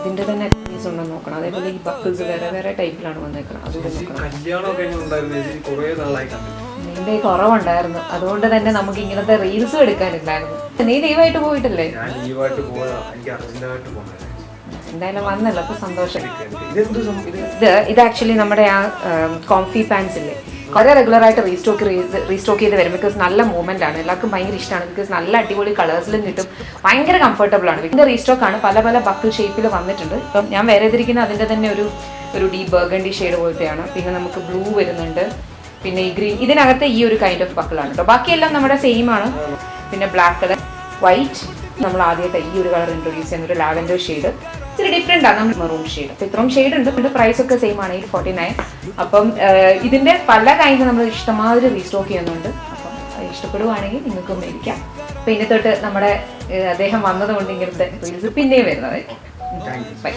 ഇതിന്റെ തന്നെ പീസ് ഉണ്ടെന്ന് നോക്കണം. അതേപോലെ ഈ ബക്കിൾസ് വേറെ വേറെ ടൈപ്പിലാണ് വന്നേക്കണം. അതുകൂടെ നിന്റെ കുറവുണ്ടായിരുന്നു, അതുകൊണ്ട് തന്നെ നമുക്ക് ഇങ്ങനത്തെ റീൽസും എടുക്കാനുണ്ടായിരുന്നു. നീ ലീവായിട്ട് പോയിട്ടല്ലേ? എന്തായാലും വന്നല്ലോ, അപ്പൊ സന്തോഷം. ഇത് ആക്ച്വലി നമ്മുടെ ആ കോംഫി പാൻസ് ഇല്ലേ, വളരെ റെഗുലർ ആയിട്ട് റീസ്റ്റോക്ക് ചെയ്ത് വരും. ബിക്കോസ് നല്ല മൂവ്മെന്റ് ആണ്, എല്ലാവർക്കും ഭയങ്കര ഇഷ്ടമാണ്. ബിക്കോസ് നല്ല അടിപൊളി കളേഴ്സിലും കിട്ടും, ഭയങ്കര കംഫർട്ടബിൾ ആണ്. ഇതിന്റെ റീസ്റ്റോക്ക് ആണ്, പല പല ബക്കിൾ ഷേപ്പിൽ വന്നിട്ടുണ്ട്. ഇപ്പം ഞാൻ വേറെ ചെയ്തിരിക്കുന്ന അതിന്റെ തന്നെ ഒരു ഡീപ് ബർഗണ്ടി ഷെയ്ഡ് പോലത്തെയാണ്. പിന്നെ നമുക്ക് ബ്ലൂ വരുന്നുണ്ട്, പിന്നെ ഈ ഗ്രീൻ. ഇതിനകത്ത് ഈ ഒരു കൈൻഡ് ഓഫ് ബക്കിളാണ് കേട്ടോ. ബാക്കിയെല്ലാം നമ്മുടെ സെയിം ആണ്. പിന്നെ ബ്ലാക്ക് കളർ, വൈറ്റ്, നമ്മൾ ആദ്യമായിട്ട് ഈ ഒരു കളർ ഇൻട്രൊഡ്യൂസ് ചെയ്യുന്ന ഒരു ലാവൻഡർ ഷെയ്ഡ്. ഇച്ചിരി ഡിഫറെൻ്റ് ആണ്, നമ്മൾ മെറൂൺ ഷെയ്ഡ്. അപ്പോൾ ഇത്രയും ഷെയ്ഡ് ഉണ്ട്. ഇതിൻ്റെ പ്രൈസ് ഒക്കെ സെയിം ആണ്, 849. അപ്പം ഇതിൻ്റെ പല കൈൻഡ് നമ്മൾ ഇഷ്ടമാതിരി റീസ്റ്റോക്ക് ചെയ്യുന്നുണ്ട്. അപ്പം ഇഷ്ടപ്പെടുവാണെങ്കിൽ നിങ്ങൾക്ക് മേടിക്കാം. അപ്പോൾ ഇനി തൊട്ട് നമ്മുടെ അദ്ദേഹം വന്നതുകൊണ്ട് ഇങ്ങനത്തെ റീൽസ് പിന്നെയും വരുന്നതായിരിക്കും. ബൈ.